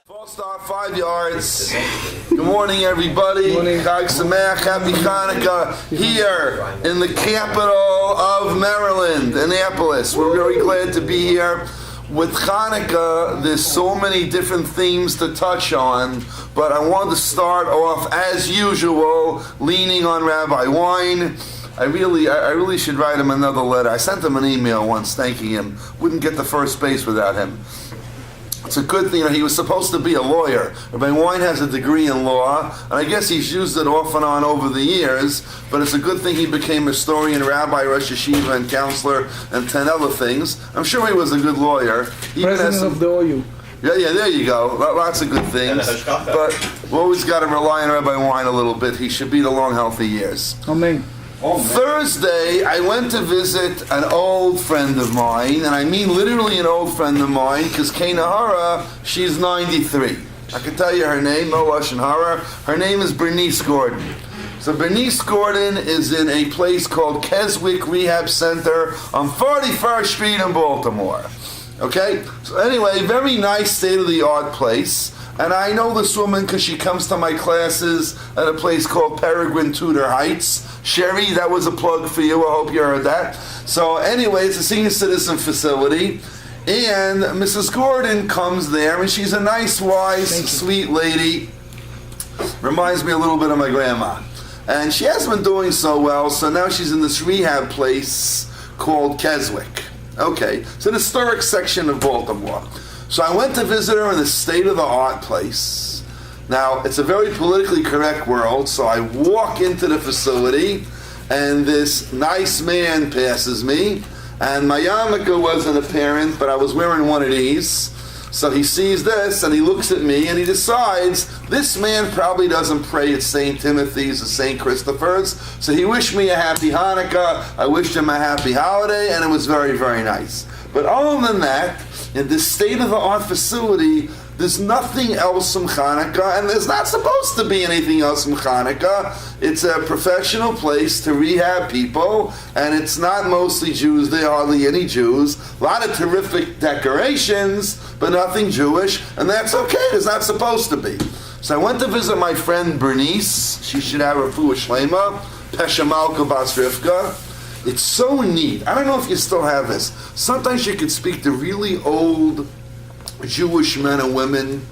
False start, 5 yards. Good morning, everybody. Chag Sameach, happy Hanukkah here in the capital of Maryland, Annapolis. We're very glad to be here. With Hanukkah, there's so many different themes to touch on, but I want to start off, as usual, leaning on Rabbi Wine. I really should write him another letter. I sent him an email once thanking him. Wouldn't get the first base without him. It's a good thing. He was supposed to be a lawyer. Rabbi Wine has a degree in law, and I guess he's used it off and on over the years, but it's a good thing he became a historian, rabbi, Rosh Yeshiva, and counselor, and 10 other things. I'm sure he was a good lawyer. President of the OU. Yeah, there you go. Lots of good things. But we always got to rely on Rabbi Wine a little bit. He should be the long, healthy years. Amen. Thursday, I went to visit an old friend of mine, and I mean literally an old friend of mine, because Kenahara, she's 93. I can tell you her name, no Lashon Hara. Her name is Bernice Gordon. So Bernice Gordon is in a place called Keswick Rehab Center on 41st Street in Baltimore. Okay? So anyway, very nice, state-of-the-art place. And I know this woman because she comes to my classes at a place called Peregrine Tudor Heights. Sherry, that was a plug for you. I hope you heard that. So anyway, it's a senior citizen facility. And Mrs. Gordon comes there, and she's a nice, wise, sweet lady. Reminds me a little bit of my grandma. And she hasn't been doing so well, so now she's in this rehab place called Keswick. Okay, it's an historic section of Baltimore. So I went to visit her in the state-of-the-art place. Now, it's a very politically correct world, so I walk into the facility, and this nice man passes me, and my yarmulke wasn't apparent, but I was wearing one of these. So he sees this, and he looks at me, and he decides, this man probably doesn't pray at St. Timothy's or St. Christopher's, so he wished me a happy Hanukkah, I wished him a happy holiday, and it was very, very nice. But other than that, in this state-of-the-art facility, there's nothing else from Hanukkah, and there's not supposed to be anything else from Hanukkah. It's a professional place to rehab people, and it's not mostly Jews, there are hardly any Jews. A lot of terrific decorations, but nothing Jewish, and that's okay, there's not supposed to be. So I went to visit my friend Bernice. She should have her Fuah Shlema, Pesha Malka Bas Rivka. It's so neat. I don't know if you still have this. Sometimes you can speak to really old Jewish men and women,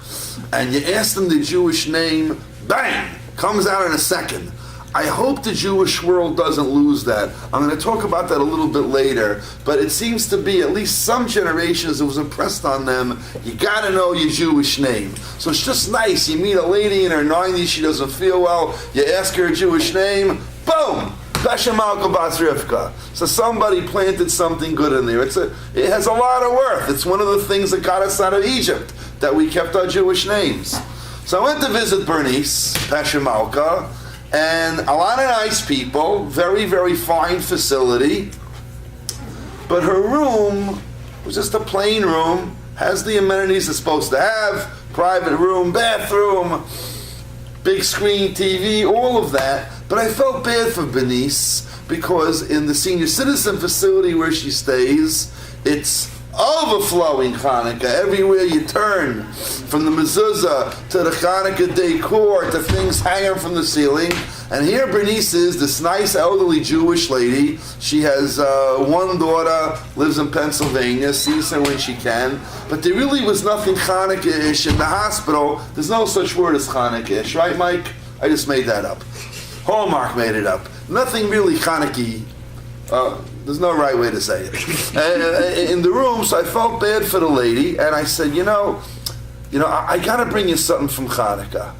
and you ask them the Jewish name, bang, comes out in a second. I hope the Jewish world doesn't lose that. I'm going to talk about that a little bit later, but it seems to be, at least some generations, it was impressed on them, you got to know your Jewish name. So it's just nice. You meet a lady in her 90s, she doesn't feel well, you ask her a Jewish name, boom! Pesha Malka Bas Rivka. So somebody planted something good in there. It has a lot of worth. It's one of the things that got us out of Egypt, that we kept our Jewish names. So I went to visit Bernice, Pesha Malka, and a lot of nice people, very, very fine facility. But her room was just a plain room, has the amenities it's supposed to have, private room, bathroom, big screen TV, all of that. But I felt bad for Bernice because in the senior citizen facility where she stays, it's overflowing Hanukkah. Everywhere you turn, from the mezuzah to the Hanukkah decor to things hanging from the ceiling. And here Bernice is, this nice elderly Jewish lady. She has one daughter, lives in Pennsylvania, sees her when she can. But there really was nothing Hanukkah-ish in the hospital. There's no such word as Hanukkah-ish, right, Mike? I just made that up. Hallmark made it up. Nothing really Hanukkah. There's no right way to say it. In the room, so I felt bad for the lady, and I said, I got to bring you something from Hanukkah.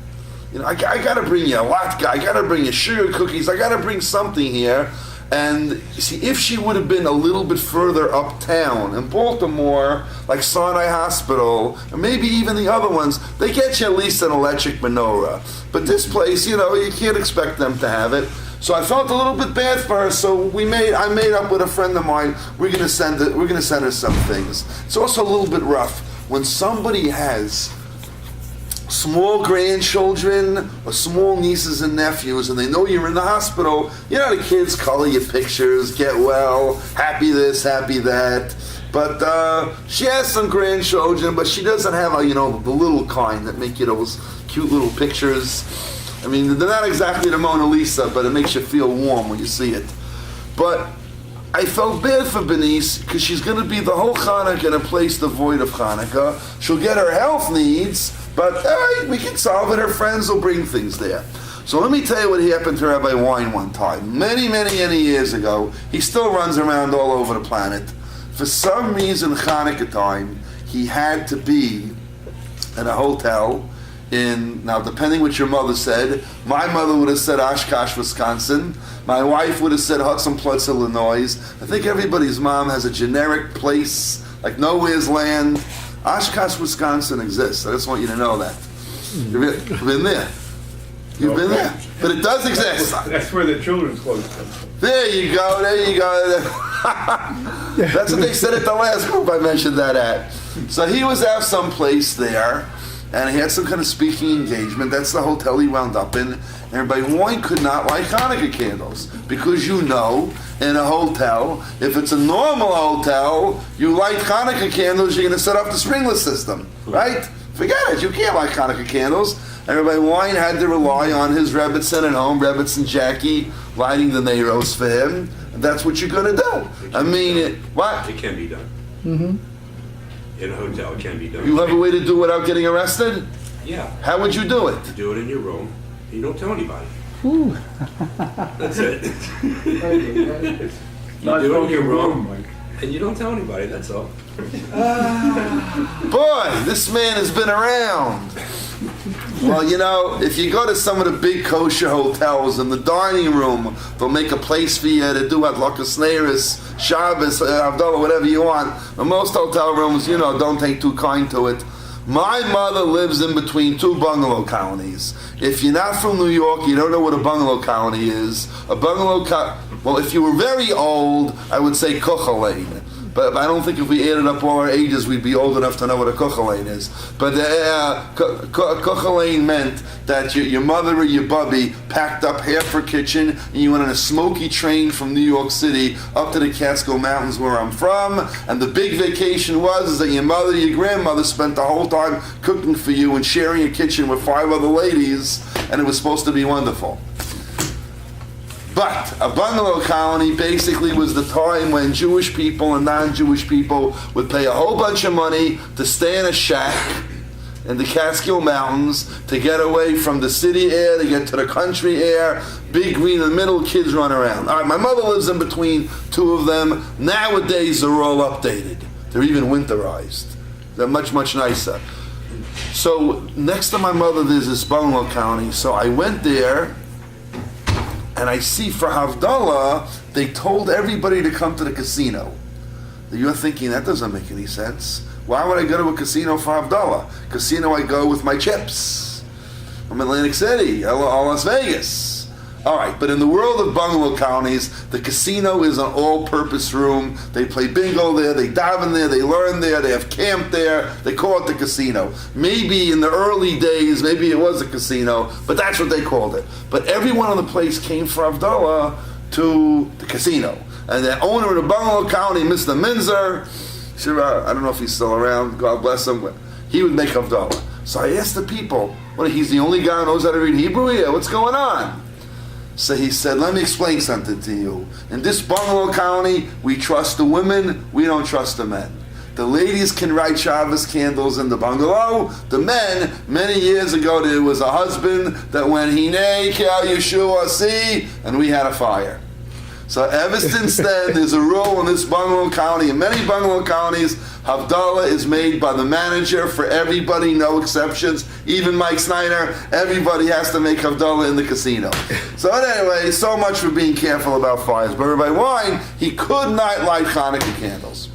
I got to bring you a latke. I got to bring you sugar cookies. I got to bring something here. And you see, if she would have been a little bit further uptown in Baltimore, like Sinai Hospital, or maybe even the other ones, they get you at least an electric menorah. But this place, you can't expect them to have it. So I felt a little bit bad for her. So I made up with a friend of mine. We're gonna send her some things. It's also a little bit rough when somebody has small grandchildren or small nieces and nephews, and they know you're in the hospital, you know, the kids color your pictures, get well, happy this, happy that. But she has some grandchildren, but she doesn't have, the little kind that make you those cute little pictures. I mean, they're not exactly the Mona Lisa, but it makes you feel warm when you see it. But I felt bad for Bernice because she's going to be the whole Hanukkah in a place devoid of Hanukkah. She'll get her health needs, but we can solve it. Her friends will bring things there. So let me tell you what happened to Rabbi Wein one time. Many, many, many years ago. He still runs around all over the planet. For some reason, Hanukkah time, he had to be in a hotel now depending what your mother said, my mother would have said Oshkosh, Wisconsin. My wife would have said Hudson Platts, Illinois. I think everybody's mom has a generic place, like nowhere's land. Oshkosh, Wisconsin exists. I just want you to know that. You've been there. You've been there. But it does exist. That's where the children's clothes come from. There you go. That's what they said at the last group I mentioned that at. So he was out someplace there, and he had some kind of speaking engagement. That's the hotel he wound up in. Everybody, Wein could not light Hanukkah candles because in a hotel, if it's a normal hotel, you light Hanukkah candles, you're going to set up the sprinkler system, right? Forget it, you can't light Hanukkah candles. Everybody, Wein had to rely on his Rebbitzin at home, Rebbitzin Jackie, lighting the Neiros for him. And that's what you're going to do. What? It can be done. Mm-hmm. In a hotel, it can be done. You have a way to do it without getting arrested? Yeah. How would you do it? You do it in your room. You don't tell anybody. Ooh. That's it. You do it in your room, and you don't tell anybody. That's all. Boy, this man has been around. Well, if you go to some of the big kosher hotels, in the dining room, they'll make a place for you to do Adlakas Neiros, Shabbos, Havdalah, whatever you want. But most hotel rooms, don't take too kind to it. My mother lives in between two bungalow colonies. If you're not from New York, you don't know what a bungalow colony is. Well, if you were very old, I would say Kuchalane. But I don't think if we added up all our ages, we'd be old enough to know what a kuchalane is. But kuchalane meant that your mother or your bubby packed up half her kitchen and you went on a smoky train from New York City up to the Catskill Mountains where I'm from. And the big vacation was that your mother, your grandmother spent the whole time cooking for you and sharing a kitchen with 5 other ladies, and it was supposed to be wonderful. But a bungalow colony basically was the time when Jewish people and non-Jewish people would pay a whole bunch of money to stay in a shack in the Catskill Mountains to get away from the city air, to get to the country air, big green in the middle, kids run around. All right, my mother lives in between two of them. Nowadays they're all updated. They're even winterized. They're much, much nicer. So next to my mother there's this bungalow colony. So I went there, and I see for Havdalah, they told everybody to come to the casino. You're thinking, that doesn't make any sense. Why would I go to a casino for Havdalah? Casino I go with my chips. From Atlantic City, or Las Vegas. All right, but in the world of bungalow colonies, the casino is an all-purpose room. They play bingo there, they daven there, they learn there, they have camp there. They call it the casino. Maybe in the early days, maybe it was a casino, but that's what they called it. But everyone on the place came for Havdalah to the casino. And the owner of the bungalow colony, Mr. Minzer, I don't know if he's still around, God bless him, he would make Havdalah. So I asked the people, he's the only guy who knows how to read Hebrew here? What's going on? So he said, let me explain something to you. In this bungalow colony, we trust the women, we don't trust the men. The ladies can light Shabbos candles in the bungalow. The men, many years ago, there was a husband that went, Hinei Kel Yeshua Si, and we had a fire. So ever since then, there's a rule in this bungalow colony. In many bungalow colonies, Havdalah is made by the manager for everybody, no exceptions. Even Mike Snyder, everybody has to make Havdalah in the casino. So anyway, so much for being careful about fires. But Rabbi Wein, he could not light Hanukkah candles.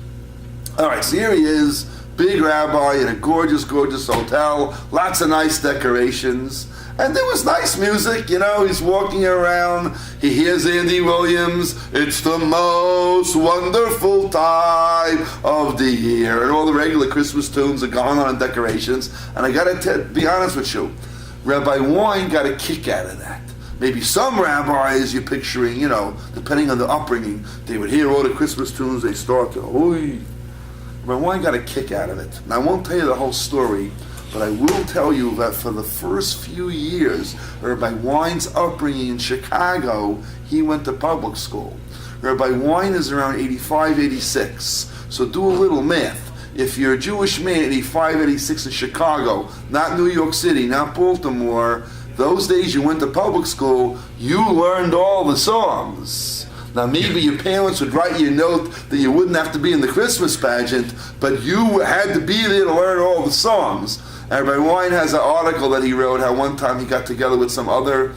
All right, so here he is, big rabbi in a gorgeous, gorgeous hotel, lots of nice decorations. And there was nice music, he's walking around, he hears Andy Williams, it's the most wonderful time of the year, and all the regular Christmas tunes are going on and decorations, and I gotta be honest with you, Rabbi Wine got a kick out of that. Maybe some rabbis you're picturing, depending on the upbringing, they would hear all the Christmas tunes, they start to, oy. Rabbi Wine got a kick out of it. And I won't tell you the whole story, but I will tell you that for the first few years, Rabbi Wine's upbringing in Chicago, he went to public school. Rabbi Wine is around 85, 86. So do a little math. If you're a Jewish man, 85, 86 in Chicago, not New York City, not Baltimore, those days you went to public school, you learned all the songs. Now maybe your parents would write you a note that you wouldn't have to be in the Christmas pageant, but you had to be there to learn all the songs. And Rabbi Wine has an article that he wrote how one time he got together with some other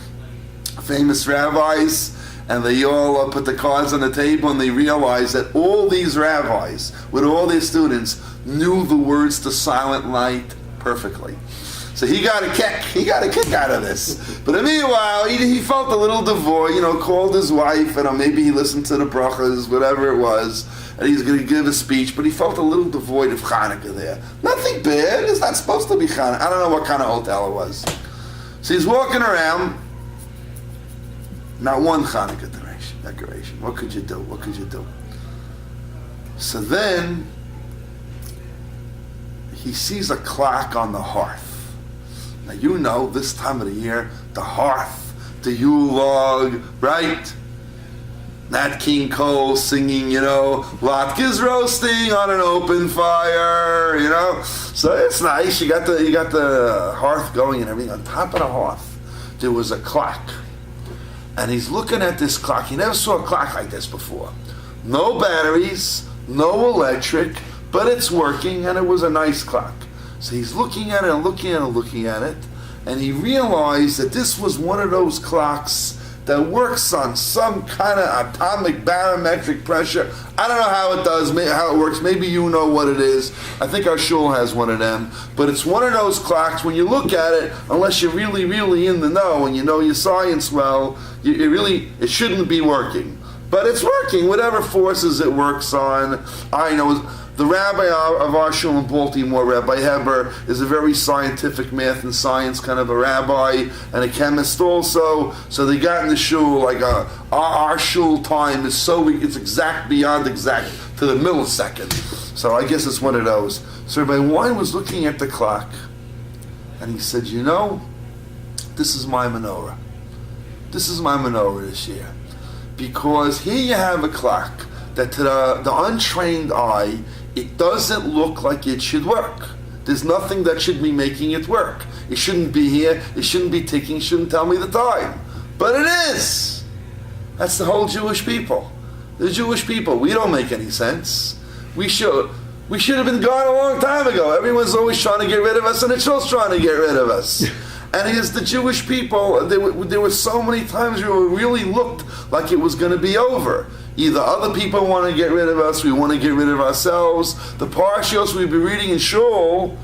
famous rabbis, and they all put the cards on the table, and they realized that all these rabbis, with all their students, knew the words to Silent Night perfectly. So he got a kick out of this. But meanwhile, he felt a little devoid, called his wife, and maybe he listened to the brachas, whatever it was, and he's going to give a speech, but he felt a little devoid of Hanukkah there. Nothing bad, it's not supposed to be Hanukkah. I don't know what kind of hotel it was. So he's walking around, not one Hanukkah decoration. What could you do? So then, he sees a clock on the hearth. Now this time of the year, the hearth, the Yule log, right? Nat King Cole singing, Latkes roasting on an open fire, So it's nice. You got the hearth going and everything. On top of the hearth, there was a clock. And he's looking at this clock. He never saw a clock like this before. No batteries, no electric, but it's working, and it was a nice clock. So he's looking at it, and he realized that this was one of those clocks that works on some kind of atomic barometric pressure. I don't know how it does, how it works. Maybe you know what it is. I think our shul has one of them. But it's one of those clocks, when you look at it, unless you're really, really in the know and you know your science well, it shouldn't be working. But it's working, whatever forces it works on. I know the rabbi of our shul in Baltimore, Rabbi Heber, is a very scientific math and science kind of a rabbi and a chemist also. So they got in the shul, like our shul time is it's exact beyond exact to the millisecond. So I guess it's one of those. So Rabbi Wine was looking at the clock, and he said, this is my menorah. This is my menorah this year. Because here you have a clock that to the untrained eye, it doesn't look like it should work. There's nothing that should be making it work. It shouldn't be here, it shouldn't be ticking, shouldn't tell me the time. But it is! That's the whole Jewish people. The Jewish people, we don't make any sense. We should have been gone a long time ago. Everyone's always trying to get rid of us, and the shul's trying to get rid of us. And it is the Jewish people, there were so many times where it really looked like it was going to be over. Either other people want to get rid of us, we want to get rid of ourselves. The parashiyos we've been reading in shul,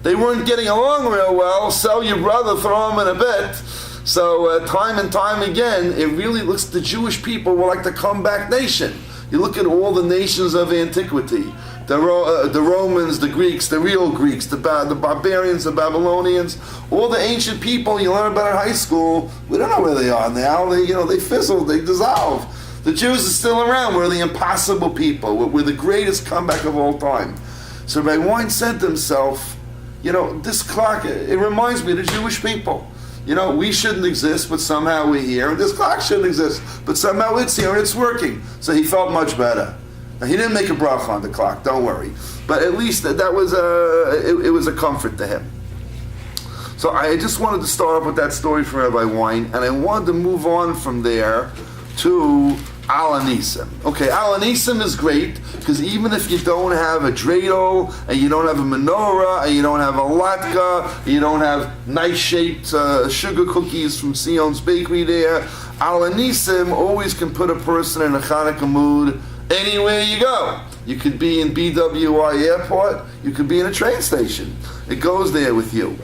they weren't getting along real well. Sell your brother, throw him in a bit. So time and time again, it really looks, the Jewish people were like the comeback nation. You look at all the nations of antiquity, the Romans, the Greeks, the real Greeks, the barbarians, the Babylonians, all the ancient people you learn about in high school, we don't know where they are now. They fizzled, they dissolve. The Jews are still around. We're the impossible people. We're the greatest comeback of all time. So Rabbi Wine said to himself, this clock, it reminds me of the Jewish people. We shouldn't exist, but somehow we're here. This clock shouldn't exist, but somehow it's here and it's working. So he felt much better. Now, he didn't make a bracha on the clock, don't worry. But at least that was it was a comfort to him. So I just wanted to start off with that story from Rabbi Wine, and I wanted to move on from there to Al Anisim. Okay, Al Anisim is great, because even if you don't have a dreidel, and you don't have a menorah, and you don't have a latke, and you don't have nice-shaped sugar cookies from Sion's Bakery there, Al Anisim always can put a person in a Hanukkah mood anywhere you go. You could be in BWI Airport, you could be in a train station. It goes there with you.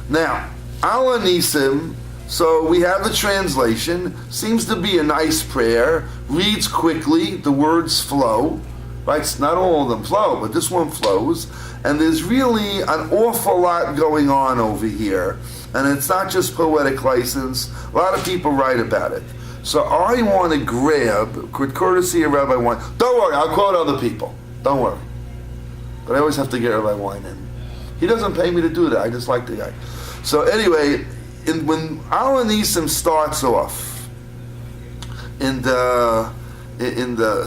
Now, Ala Nisim, so we have the translation, seems to be a nice prayer, reads quickly, the words flow, right? It's not all of them flow, but this one flows, and there's really an awful lot going on over here, and it's not just poetic license, a lot of people write about it. So I want to grab, courtesy of Rabbi Wine, don't worry, I'll quote other people, don't worry. But I always have to get Rabbi Wine in. He doesn't pay me to do that, I just like the guy. So anyway, when Ala Nisim starts off in the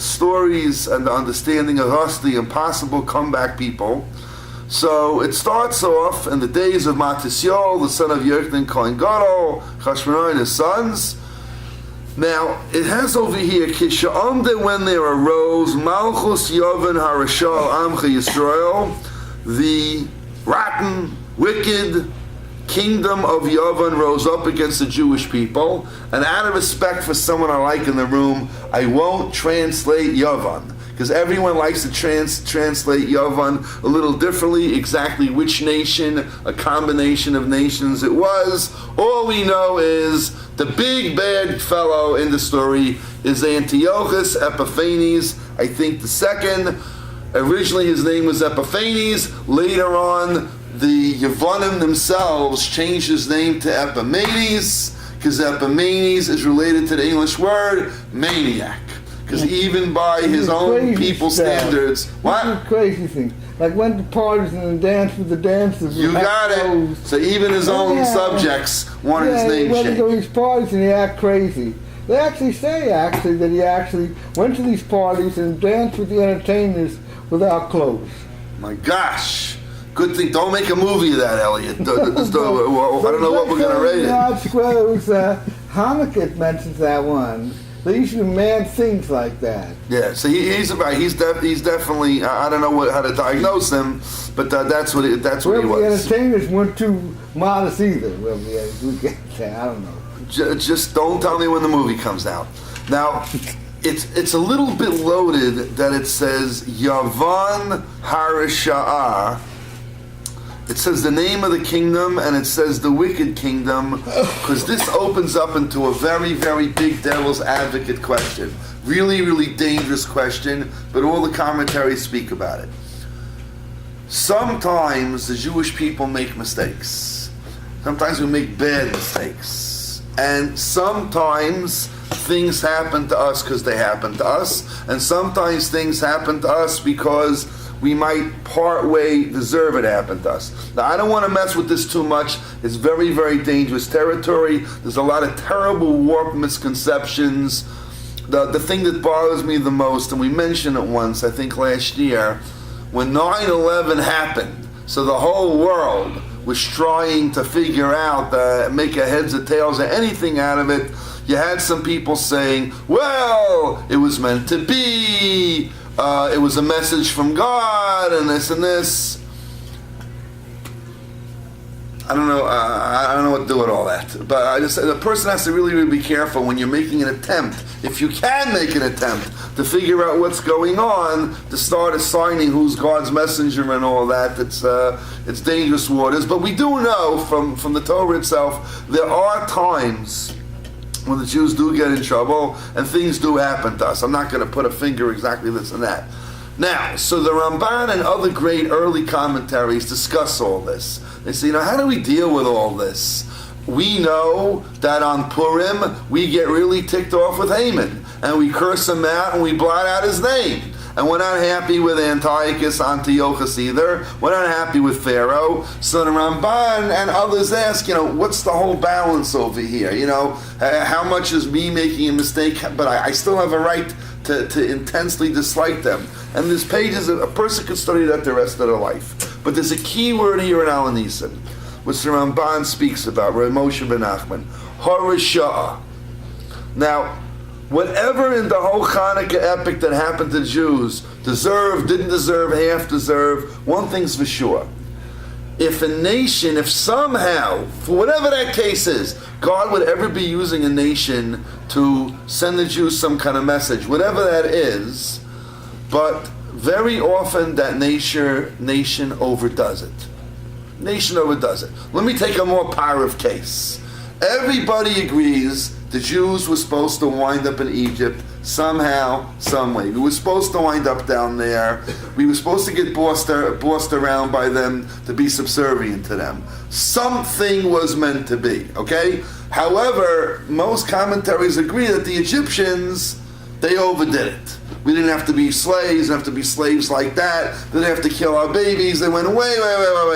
stories and the understanding of us, the impossible comeback people, so it starts off in the days of Matisyahu, the son of Yochanan Kohen Gadol, Chashmonai and his sons. Now, it has over here, Kisha'amde, when there arose, Malchus Yovan Harashal Amcha Yisrael, the rotten, wicked kingdom of Yovan rose up against the Jewish people, and out of respect for someone I like in the room, I won't translate Yovan, because everyone likes to translate Yovan a little differently, exactly which nation, a combination of nations it was. All we know is the big bad fellow in the story is Antiochus Epiphanes, I think the second. Originally his name was Epiphanes, later on the Yevonim themselves changed his name to Epimanes, because Epimanes is related to the English word maniac. Because even by his own people's standards, what? This is a crazy thing. Like went to parties and dance with the dancers. You got it. So even his own subjects wanted his name he went changed. to these parties and he act crazy. They actually say that he actually went to these parties and danced with the entertainers without clothes. My gosh. Good thing. Don't make a movie of that, Elliot. I don't know what we're going to rate it. It was Hanukkah mentions that one. They used to do mad things like that. Yeah, so he's definitely. I don't know how to diagnose him, but that's what he was. The entertainers weren't too modest either. Well, I don't know. Just don't tell me when the movie comes out. Now, it's a little bit loaded that it says Yavan Harisha'ah. It says the name of the kingdom, and it says the wicked kingdom, because this opens up into a very, very big devil's advocate question. Really, really dangerous question, but all the commentaries speak about it. Sometimes the Jewish people make mistakes. Sometimes we make bad mistakes. And sometimes things happen to us because they happen to us, and sometimes things happen to us because we might part way deserve it happen to us. Now, I don't want to mess with this too much. It's very, very dangerous territory. There's a lot of terrible warped misconceptions. The thing that bothers me the most, and we mentioned it once, I think last year, when 9/11 happened, so the whole world was trying to figure out, make a heads or tails or anything out of it, you had some people saying, well, it was meant to be, it was a message from God, and this and this. I don't know what to do with all that. But the person has to really, really be careful when you're making an attempt, if you can make an attempt, to figure out what's going on, to start assigning who's God's messenger and all that. It's dangerous waters. But we do know from the Torah itself, there are times when the Jews do get in trouble and things do happen to us. I'm not going to put a finger exactly this and that. Now, so the Ramban and other great early commentaries discuss all this. They say, how do we deal with all this? We know that on Purim, we get really ticked off with Haman, and we curse him out and we blot out his name. And we're not happy with Antiochus either. We're not happy with Pharaoh. So the Ramban and others ask, what's the whole balance over here? How much is me making a mistake, but I still have a right to intensely dislike them. And there's pages, a person could study that the rest of their life. But there's a key word here in Ala Nisim, which the Ramban speaks about, Rabbi Moshe ben Nachman, Harisha'ah. Now, whatever in the whole Chanukah epic that happened to Jews, deserve, didn't deserve, half deserve, one thing's for sure. If a nation, if somehow, for whatever that case is, God would ever be using a nation to send the Jews some kind of message, whatever that is, but very often that nation overdoes it. Nation overdoes it. Let me take a more parav case. Everybody agrees the Jews were supposed to wind up in Egypt somehow, some way. We were supposed to wind up down there. We were supposed to get bossed around by them, to be subservient to them. Something was meant to be, okay? However, most commentaries agree that the Egyptians, they overdid it. We didn't have to be slaves, didn't have to be slaves like that. They didn't have to kill our babies. They went way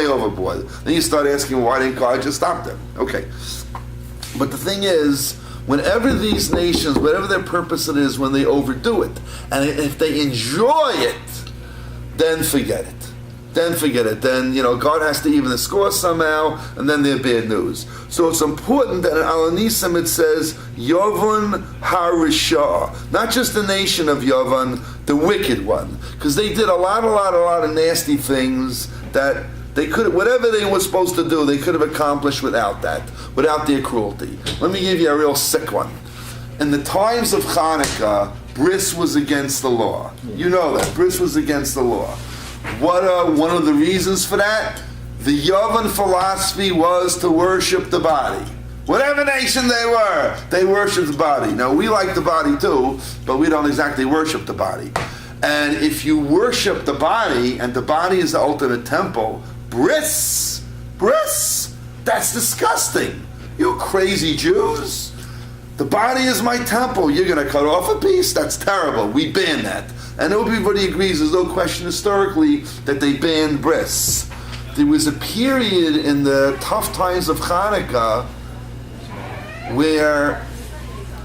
overboard. Then you start asking, why didn't God just stop them? Okay. But the thing is, whenever these nations, whatever their purpose it is, when they overdo it, and if they enjoy it, then forget it. Then God has to even the score somehow, and then they're bad news. So it's important that in Al-Nisim it says Yavon HaRisha, not just the nation of Yavon, the wicked one, because they did a lot of nasty things that they could, whatever they were supposed to do, they could have accomplished without that, without their cruelty. Let me give you a real sick one. In the times of Chanukah, bris was against the law. You know that bris was against the law. What one of the reasons for that? The Yavon philosophy was to worship the body. Whatever nation they worshiped the body. Now we like the body too, but we don't exactly worship the body. And if you worship the body, and the body is the ultimate temple, bris, that's disgusting. You crazy Jews. The body is my temple. You're going to cut off a piece? That's terrible. We ban that. And everybody agrees, there's no question historically that they banned bris. There was a period in the tough times of Hanukkah where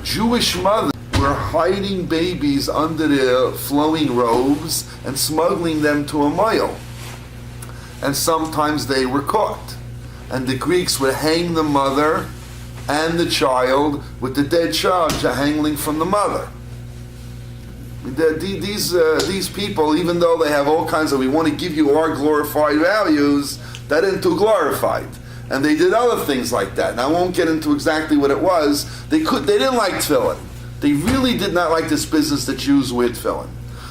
Jewish mothers were hiding babies under their flowing robes and smuggling them to a mile. And sometimes they were caught. And the Greeks would hang the mother and the child with the dead child hanging from the mother. These people, even though they have all kinds of, we want to give you our glorified values, that isn't too glorified. And they did other things like that. And I won't get into exactly what it was. They didn't like tefillin. They really did not like this business that Jews wear tefillin.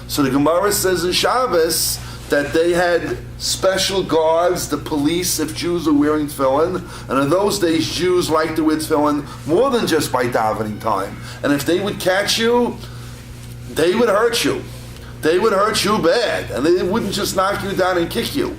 So the Gemara says in Shabbos that they had special guards, the police, if Jews were wearing tefillin. And in those days, Jews liked to wear tefillin more than just by davening time. And if they would catch you, they would hurt you. They would hurt you bad. And they wouldn't just knock you down and kick you.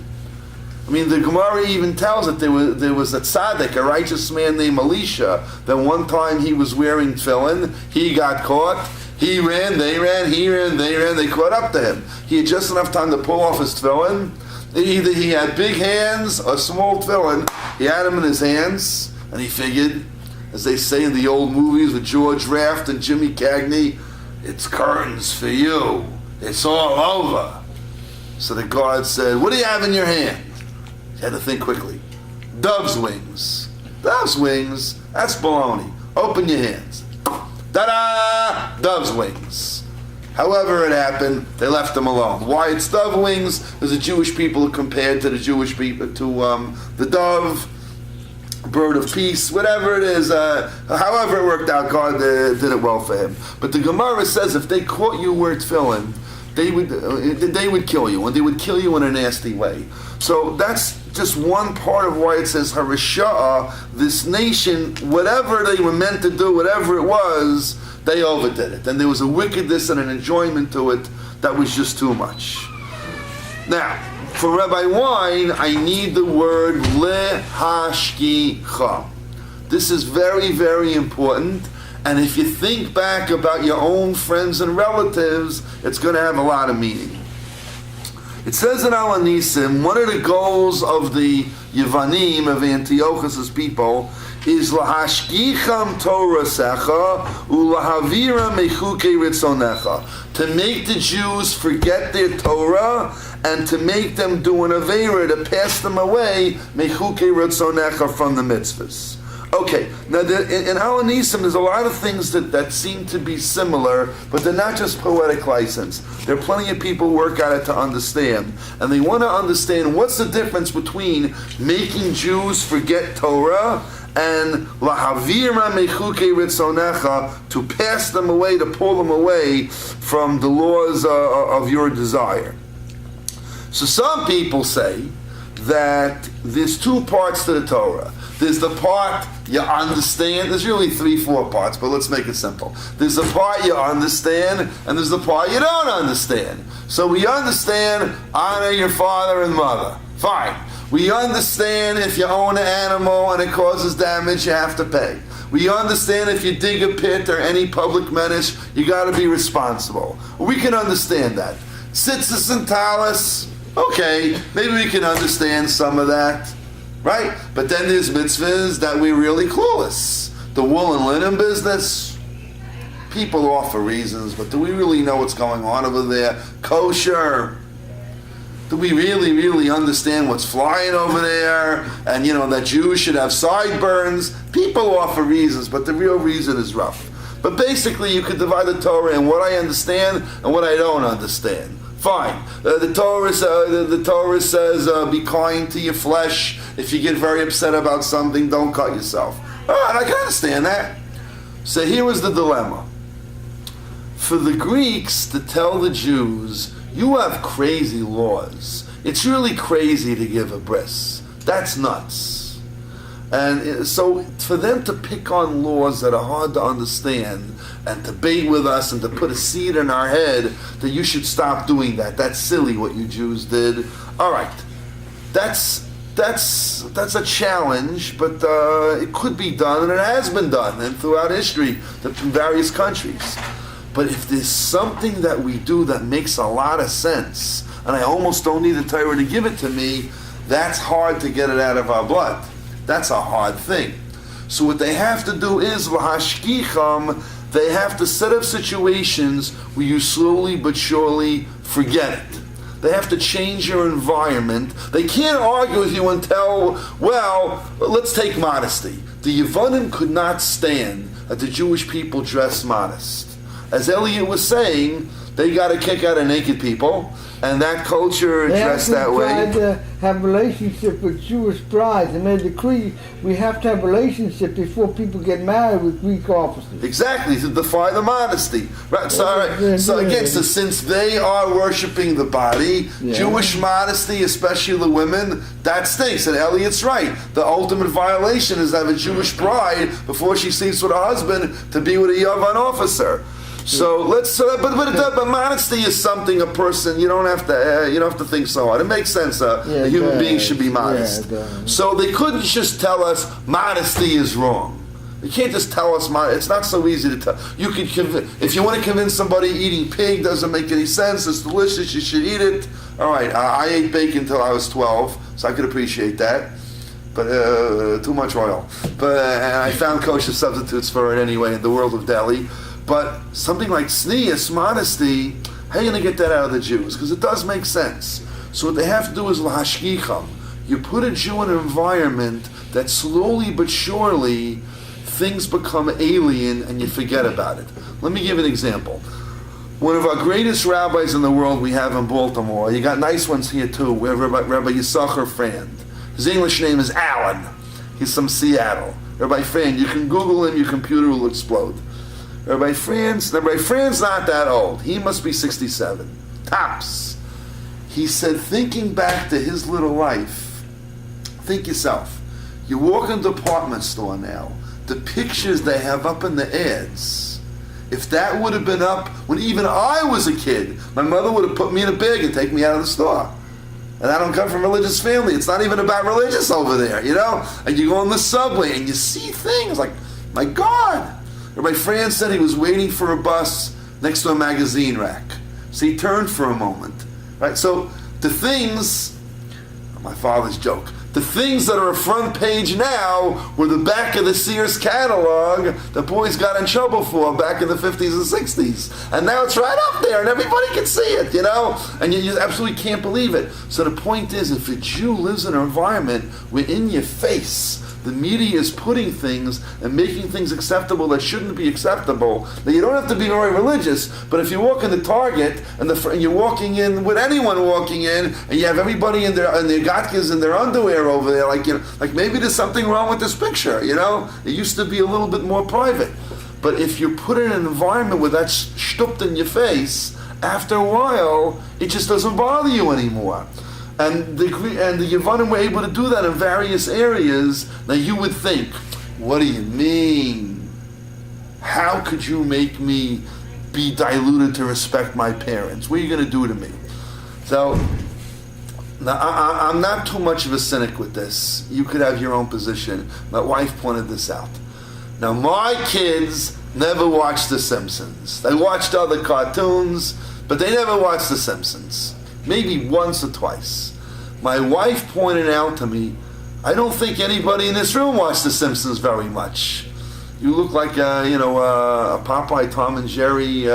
I mean, the Gemara even tells that there was a tzaddik, a righteous man named Elisha, that one time he was wearing tefillin, he got caught, he ran, they ran, he ran, they ran, they caught up to him. He had just enough time to pull off his tefillin. Either he had big hands or small tefillin. He had them in his hands, and he figured, as they say in the old movies with George Raft and Jimmy Cagney, it's curtains for you. It's all over. So the guard said, what do you have in your hand? He had to think quickly. Dove's wings. Dove's wings? That's baloney. Open your hands. Ta-da! Dove's wings. However it happened, they left him alone. Why it's dove wings? Because the Jewish people are compared to the Jewish people, to the dove, bird of peace, whatever it is. However it worked out, God did it well for him. But the Gemara says if they caught you wearing tefillin, they would kill you, and they would kill you in a nasty way. So that's just one part of why it says Harishah, this nation, whatever they were meant to do, whatever it was, they overdid it. And there was a wickedness and an enjoyment to it that was just too much. Now, for Rabbi Wine, I need the word lehashkicha. This is very, very important. And if you think back about your own friends and relatives, it's going to have a lot of meaning. It says in Al-Nisim, one of the goals of the Yevanim, of Antiochus' people, is lahashkicham Torasecha ulahavira mechuke ritzonecha, to make the Jews forget their Torah and to make them do an avera, to pass them away mechuke ritzonecha, from the mitzvahs. Okay, now in Al-Nisim there's a lot of things that seem to be similar, but they're not just poetic license. There are plenty of people who work at it to understand. And they want to understand what's the difference between making Jews forget Torah and lahavira mechuke ritzonecha, to pass them away, to pull them away from the laws of your desire. So some people say that there's two parts to the Torah. There's the part you understand. There's really 3-4 parts, but let's make it simple. There's the part you understand, and there's the part you don't understand. So we understand, honor your father and mother. Fine. We understand if you own an animal and it causes damage, you have to pay. We understand if you dig a pit or any public menace, you got to be responsible. We can understand that. Tzitzis and talis, okay, maybe we can understand some of that, right? But then there's mitzvahs that we're really clueless. The wool and linen business, people offer reasons, but do we really know what's going on over there? Kosher, do we really understand what's flying over there? And that Jews should have sideburns? People offer reasons, but the real reason is rough. But basically, you could divide the Torah in what I understand and what I don't understand. Fine. The Torah says, be kind to your flesh. If you get very upset about something, don't cut yourself. All right, I can understand that. So here was the dilemma. For the Greeks to tell the Jews, you have crazy laws. It's really crazy to give a bris. That's nuts. And so for them to pick on laws that are hard to understand and debate with us and to put a seed in our head that you should stop doing that. That's silly what you Jews did. All right. That's a challenge, but it could be done, and it has been done and throughout history in various countries. But if there's something that we do that makes a lot of sense, and I almost don't need the Torah to give it to me, that's hard to get it out of our blood. That's a hard thing. So what they have to do is, lahashkicham, they have to set up situations where you slowly but surely forget it. They have to change your environment. They can't argue with you and tell, well, let's take modesty. The Yevonim could not stand that the Jewish people dress modest. As Elliot was saying, they got a kick out of naked people, and that culture dressed that way. They tried to have a relationship with Jewish brides, and they decree we have to have a relationship before people get married with Greek officers. Exactly, to defy the modesty. Right. So again, since they are worshiping the body, Jewish modesty, especially the women, that stinks. And Elliot's right. The ultimate violation is to have a Jewish bride before she sleeps with her husband to be with a Yavan officer. So but modesty is something a person you don't have to think so hard. It makes sense. A human being should be modest. So they couldn't just tell us modesty is wrong. You can't just tell us it's not so easy to tell. You can if you want to convince somebody eating pig doesn't make any sense. It's delicious. You should eat it. All right. I ate bacon until I was 12, so I could appreciate that. But too much oil. But and I found kosher substitutes for it anyway in the world of deli. But something like tznius, modesty, how are you going to get that out of the Jews? Because it does make sense. So what they have to do is lahashkicham. You put a Jew in an environment that slowly but surely things become alien and you forget about it. Let me give an example. One of our greatest rabbis in the world we have in Baltimore, you got nice ones here too, Rabbi Yisachar Frand. His English name is Alan. He's from Seattle. Rabbi Frand, you can Google him, your computer will explode. Rabbi Frand's not that old. He must be 67. Tops. He said, thinking back to his little life, think yourself, you walk in a department store now, the pictures they have up in the ads, if that would have been up when even I was a kid, my mother would have put me in a bag and taken me out of the store. And I don't come from a religious family. It's not even about religious over there, And you go on the subway and you see things like, my God. Rabbi Franz said he was waiting for a bus next to a magazine rack. So he turned for a moment. Right? So the things, my father's joke, the things that are a front page now were the back of the Sears catalog that boys got in trouble for back in the 50s and 60s. And now it's right up there and everybody can see it, And you absolutely can't believe it. So the point is, if a Jew lives in an environment where in your face the media is putting things and making things acceptable that shouldn't be acceptable. Now, you don't have to be very religious, but if you walk into Target and you're walking in with anyone walking in, and you have everybody in their gatkes and their underwear over there, like maybe there's something wrong with this picture. It used to be a little bit more private. But if you put in an environment where that's shtupped in your face, after a while, it just doesn't bother you anymore. And the Yevanim were able to do that in various areas. Now you would think, what do you mean? How could you make me be diluted to respect my parents? What are you going to do to me? So, now I'm not too much of a cynic with this. You could have your own position. My wife pointed this out. Now my kids never watched The Simpsons. They watched other cartoons, but they never watched The Simpsons. Maybe once or twice. My wife pointed out to me, I don't think anybody in this room watched The Simpsons very much. You look like a Popeye, Tom and Jerry,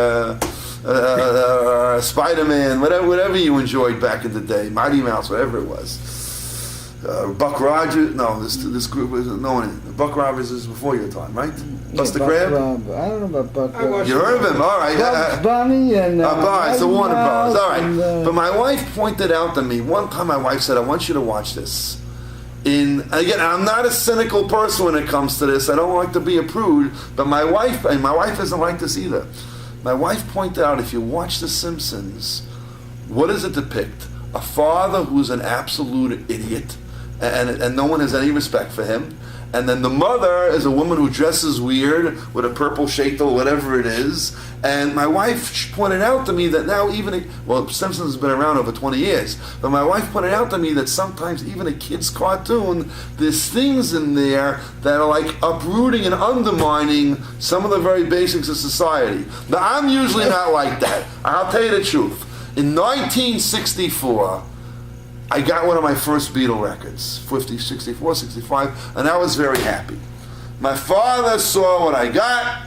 Spider-Man, whatever you enjoyed back in the day, Mighty Mouse, whatever it was. Buck Rogers, no, this group was no one. Buck Rogers is before your time, right? Buster Crab? I don't know about Buck Rogers. You heard of him, all right. Bugs Bunny and it's the Warner Brothers, all right. And, but my wife pointed out to me, one time my wife said, I want you to watch this. Again, I'm not a cynical person when it comes to this. I don't like to be a prude, but my wife doesn't like this either. My wife pointed out, if you watch The Simpsons, what does it depict? A father who's an absolute idiot, and no one has any respect for him. And then the mother is a woman who dresses weird with a purple shaitel, whatever it is. And my wife pointed out to me that now Simpsons has been around over 20 years, but my wife pointed out to me that sometimes even a kid's cartoon, there's things in there that are like uprooting and undermining some of the very basics of society. Now, I'm usually not like that. I'll tell you the truth. In 1964, I got one of my first Beatle records, 50, 64, 65, and I was very happy. My father saw what I got,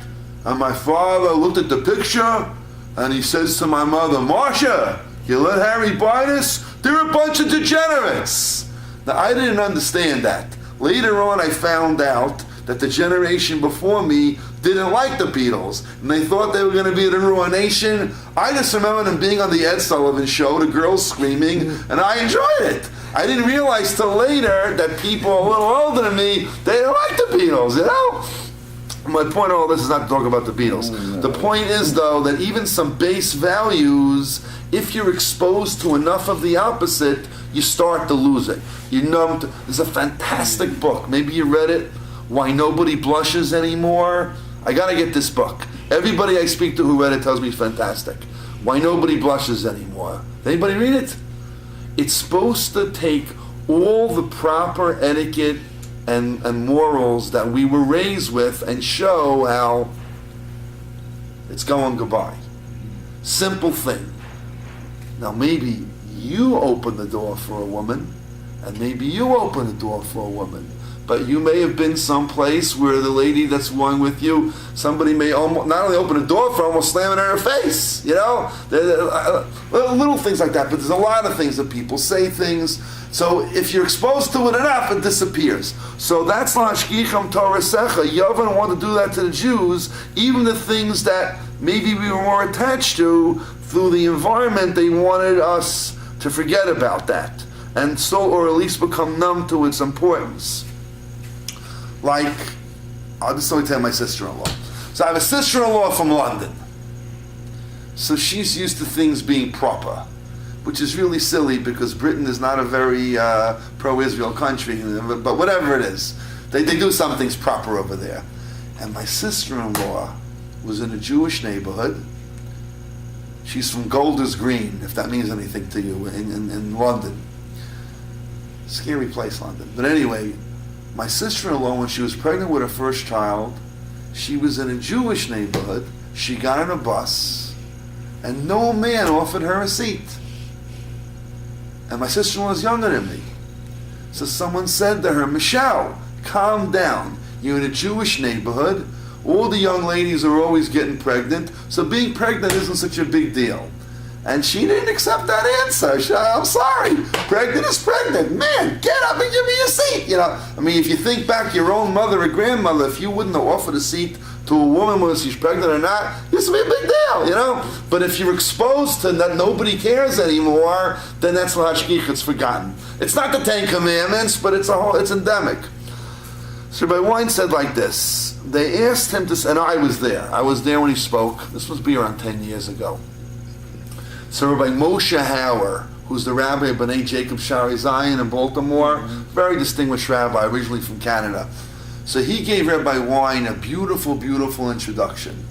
and my father looked at the picture, and he says to my mother, Marcia, you let Harry buy this? They're a bunch of degenerates. Now, I didn't understand that. Later on, I found out that the generation before me didn't like the Beatles, and they thought they were going to be the ruination. I just remember them being on the Ed Sullivan Show, the girls screaming, and I enjoyed it. I didn't realize till later that people a little older than me, they didn't like the Beatles, you know? My point of all this is not to talk about the Beatles. The point is, though, that even some base values, if you're exposed to enough of the opposite, you start to lose it. You're numb to, there's a fantastic book. Maybe you read it, Why Nobody Blushes Anymore. I gotta get this book. Everybody I speak to who read it tells me it's fantastic. Why Nobody Blushes Anymore. Anybody read it? It's supposed to take all the proper etiquette and morals that we were raised with and show how it's going goodbye. Simple thing. Now maybe you open the door for a woman, and maybe you open the door for a woman. But you may have been someplace where the lady that's going with you, somebody may almost not only open the door for, almost slam it in her face. You know, little things like that. But there's a lot of things that people say things. So if you're exposed to it enough, it disappears. So that's lashkicham Torasecha. Yavin wanted to do that to the Jews, even the things that maybe we were more attached to through the environment. They wanted us to forget about that, and so, or at least become numb to its importance. Like, I'll just only tell my sister-in-law. So I have a sister-in-law from London. So she's used to things being proper, which is really silly because Britain is not a very pro-Israel country, but whatever it is, they do some things proper over there. And my sister-in-law was in a Jewish neighborhood. She's from Golders Green, if that means anything to you, in London. Scary place, London. But anyway, my sister-in-law, when she was pregnant with her first child, she was in a Jewish neighborhood. She got on a bus, and no man offered her a seat. And my sister-in-law was younger than me. So someone said to her, Michelle, calm down. You're in a Jewish neighborhood. All the young ladies are always getting pregnant, so being pregnant isn't such a big deal. And she didn't accept that answer. I'm sorry, pregnant is pregnant. Man, get up and give me a seat. You know, I mean, if you think back, your own mother or grandmother, if you wouldn't have offered a seat to a woman whether she's pregnant or not, this would be a big deal, you know. But if you're exposed to that nobody cares anymore, then that's l'hashgich, it's forgotten. It's not the Ten Commandments, but it's endemic. So Rabbi Wein said like this. They asked him to, and I was there. I was there when he spoke. This must be around 10 years ago. So Rabbi Moshe Hauer, who's the rabbi of B'nai Jacob Shari Zion in Baltimore. Very distinguished rabbi, originally from Canada. So he gave Rabbi Wein a beautiful, beautiful introduction.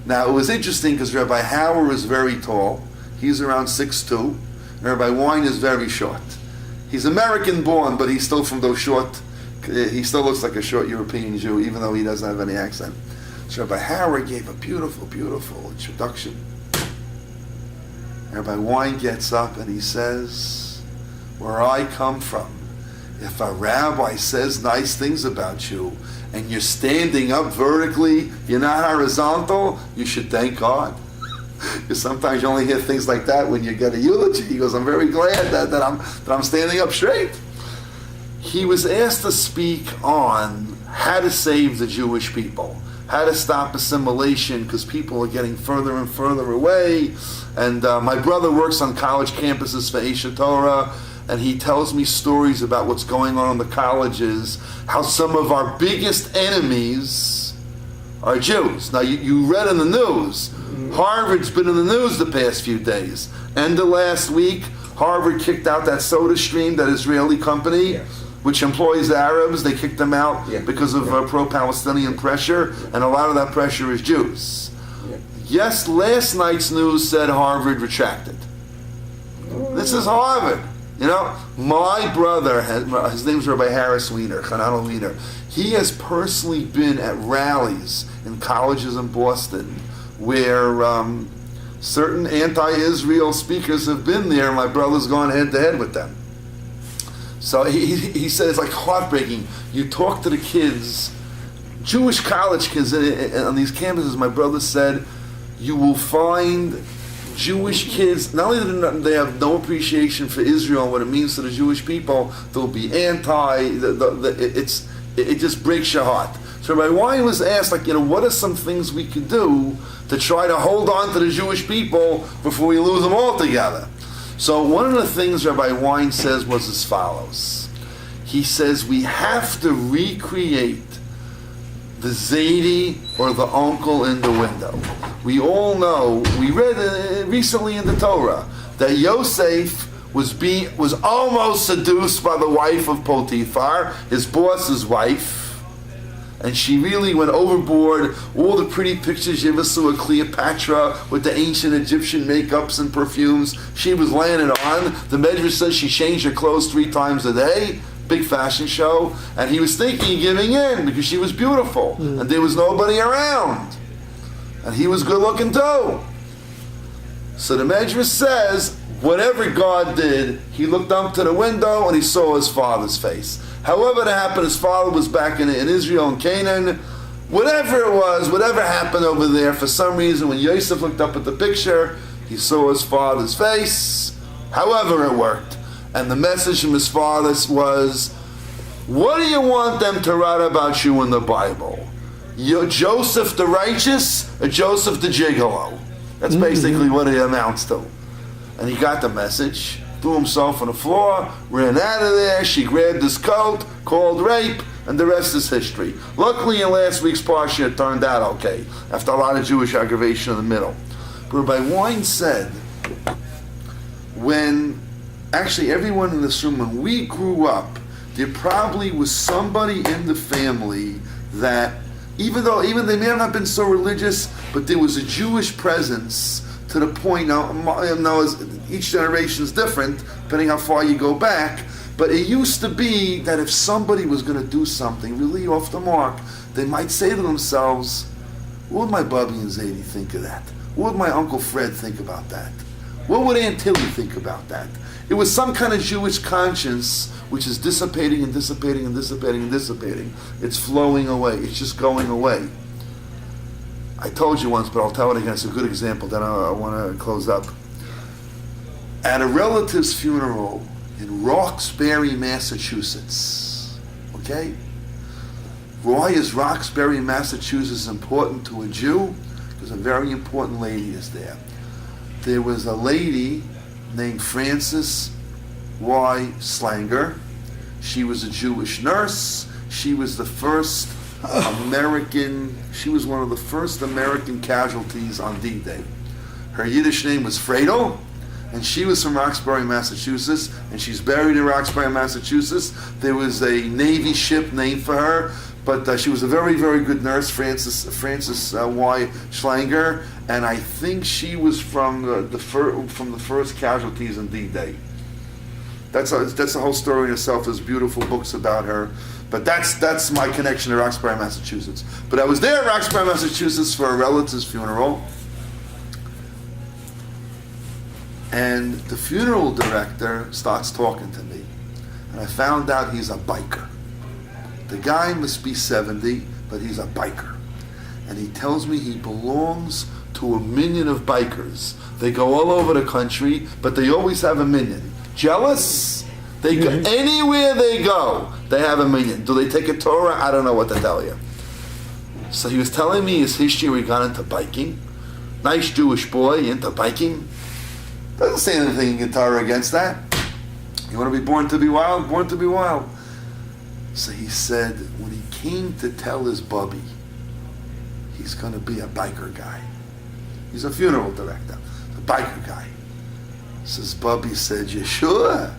Now, it was interesting because Rabbi Hauer is very tall. He's around 6'2". Rabbi Wein is very short. He's American born, but he's still from those short, he still looks like a short European Jew, even though he doesn't have any accent. So Rabbi Hauer gave a beautiful, beautiful introduction. Rabbi Wein gets up and he says, where I come from, if a rabbi says nice things about you and you're standing up vertically, you're not horizontal, you should thank God. Because sometimes you only hear things like that when you get a eulogy. He goes, I'm very glad that I'm standing up straight. He was asked to speak on how to save the Jewish people, how to stop assimilation because people are getting further and further away. And my brother works on college campuses for Esha Torah, and he tells me stories about what's going on in the colleges, how some of our biggest enemies are Jews. Now, you read in the news, Harvard's been in the news the past few days. End of last week, Harvard kicked out that SodaStream, that Israeli company, which employs Arabs. They kicked them out because of pro-Palestinian pressure, and a lot of that pressure is Jews. Yes, last night's news said Harvard retracted. This is Harvard. You know, my brother, his name's Rabbi Harris Wiener, Hanan Wiener. He has personally been at rallies in colleges in Boston where certain anti-Israel speakers have been there, and my brother's gone head-to-head with them. So he said it's like heartbreaking. You talk to the kids, Jewish college kids on these campuses, my brother said, you will find Jewish kids, not only do they have no appreciation for Israel and what it means to the Jewish people, they'll be anti, it just breaks your heart. So Rabbi Wein was asked, what are some things we could do to try to hold on to the Jewish people before we lose them altogether? So one of the things Rabbi Wein says was as follows. He says we have to recreate the Zaidi or the uncle in the window. We all know, we read recently in the Torah, that Yosef was almost seduced by the wife of Potiphar, his boss's wife, and she really went overboard. All the pretty pictures you ever saw of Cleopatra with the ancient Egyptian makeups and perfumes, she was laying it on. The Medrash says she changed her clothes 3 times a day. Big fashion show, and he was thinking of giving in because she was beautiful and there was nobody around, and he was good looking too. So the Medrash says whatever God did, he looked up to the window and he saw his father's face. However that happened, his father was back in Israel and Canaan. Whatever it was, whatever happened over there, for some reason when Yosef looked up at the picture, he saw his father's face. However it worked. And the message from his father was, what do you want them to write about you in the Bible? You're Joseph the righteous or Joseph the gigolo? That's basically what it amounts to. And he got the message, threw himself on the floor, ran out of there, she grabbed his coat, called rape, and the rest is history. Luckily in last week's parsha it turned out okay, after a lot of Jewish aggravation in the middle. But Rabbi Wein said, actually, everyone in this room, when we grew up, there probably was somebody in the family that, even they may have not been so religious, but there was a Jewish presence to the point, now each generation is different, depending how far you go back, but it used to be that if somebody was going to do something really off the mark, they might say to themselves, what would my Bubby and Zadie think of that? What would my Uncle Fred think about that? What would Aunt Tilly think about that? It was some kind of Jewish conscience which is dissipating and dissipating and dissipating and dissipating. It's flowing away. It's just going away. I told you once, but I'll tell it again. It's a good example. Then I want to close up. At a relative's funeral in Roxbury, Massachusetts. Okay? Why is Roxbury, Massachusetts important to a Jew? Because a very important lady is there. There was a lady named Frances Y. Slanger. She was a Jewish nurse. She was the first she was one of the first American casualties on D-Day. Her Yiddish name was Fredel, And she was from Roxbury, Massachusetts, and she's buried in Roxbury, Massachusetts. There was a Navy ship named for her, but she was a very, very good nurse, Frances Y. Schlanger, and I think she was from the first casualties in D-Day. That's a whole story in itself. There's beautiful books about her. But that's my connection to Roxbury, Massachusetts. But I was there at Roxbury, Massachusetts for a relative's funeral. And the funeral director starts talking to me. And I found out he's a biker. The guy must be 70, but he's a biker. And he tells me he belongs to a minion of bikers. They go all over the country, but they always have a minion. Jealous? They go, anywhere they go, they have a minion. Do they take a Torah? I don't know what to tell you. So he was telling me his history where he got into biking. Nice Jewish boy into biking. Doesn't say anything in Torah against that. You want to be born to be wild? Born to be wild. So he said, when he came to tell his bubby, he's going to be a biker guy. He's a funeral director, a biker guy. So his bubby said, you sure?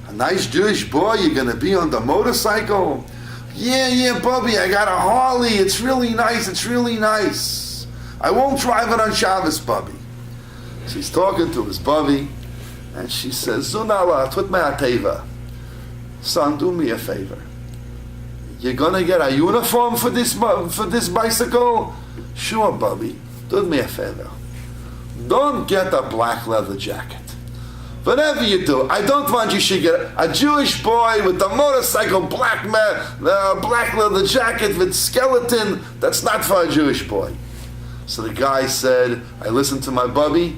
A nice Jewish boy, you're going to be on the motorcycle? Yeah, bubby, I got a Harley. It's really nice. I won't drive it on Shabbos, bubby. She's talking to his bubby, and she says, Zunala, tut me'ateva. Son, do me a favor. You're gonna get a uniform for this bicycle? Sure, bubby. Do me a favor. Don't get a black leather jacket. Whatever you do, I don't want you should get a Jewish boy with a motorcycle, black leather jacket with skeleton. That's not for a Jewish boy. So the guy said, I listened to my bubby.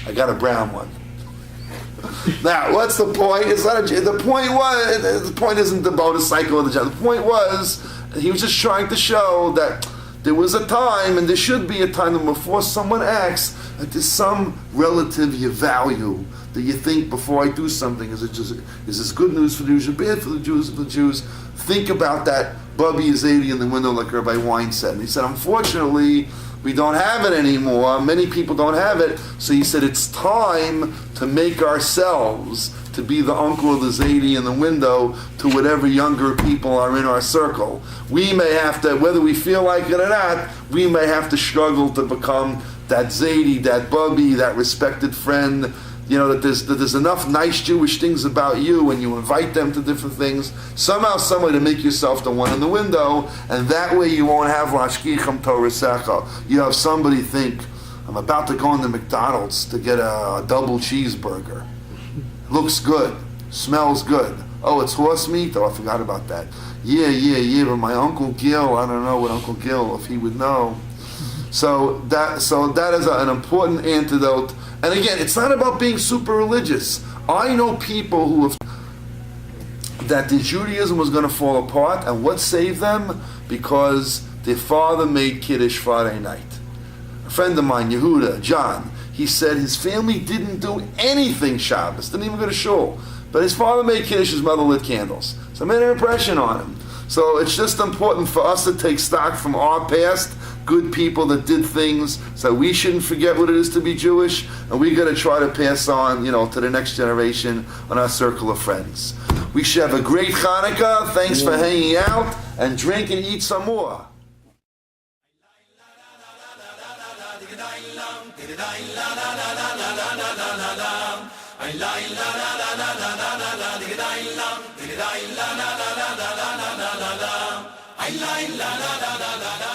I got a brown one. Now, what's the point? The point isn't the motorcycle or the jacket. The point was, he was just trying to show that there was a time, and there should be a time, that before someone acts, that there's some relative you value, that you think, before I do something, is this good news for the Jews or bad for the Jews? Think about that. Bubby is 80 in the window, like Rabbi Wine said. And he said, unfortunately, we don't have it anymore. Many people don't have it. So he said, it's time to make ourselves to be the uncle or the Zaidi in the window to whatever younger people are in our circle. We may have to, whether we feel like it or not, we may have to struggle to become that Zaidi, that Bubby, that respected friend. You know, that there's enough nice Jewish things about you, and you invite them to different things, somehow, some way, to make yourself the one in the window, and that way you won't have Lashkicham Torasecha. You have somebody think, I'm about to go into McDonald's to get a double cheeseburger. Looks good, smells good. Oh, it's horse meat? Oh, I forgot about that. Yeah, but my Uncle Gil, I don't know what Uncle Gil, if he would know. So that is an important antidote. And again, it's not about being super religious. I know people who have that their Judaism was going to fall apart, and what saved them? Because their father made Kiddush Friday night. A friend of mine, Yehuda, John, he said his family didn't do anything Shabbos, didn't even go to shul. But his father made Kiddush, his mother lit candles. So it made an impression on him. So it's just important for us to take stock from our past, good people that did things, so we shouldn't forget what it is to be Jewish, and we got to try to pass on, to the next generation on our circle of friends. We should have a great Hanukkah. Thanks for hanging out, and drink and eat some more. La la la la la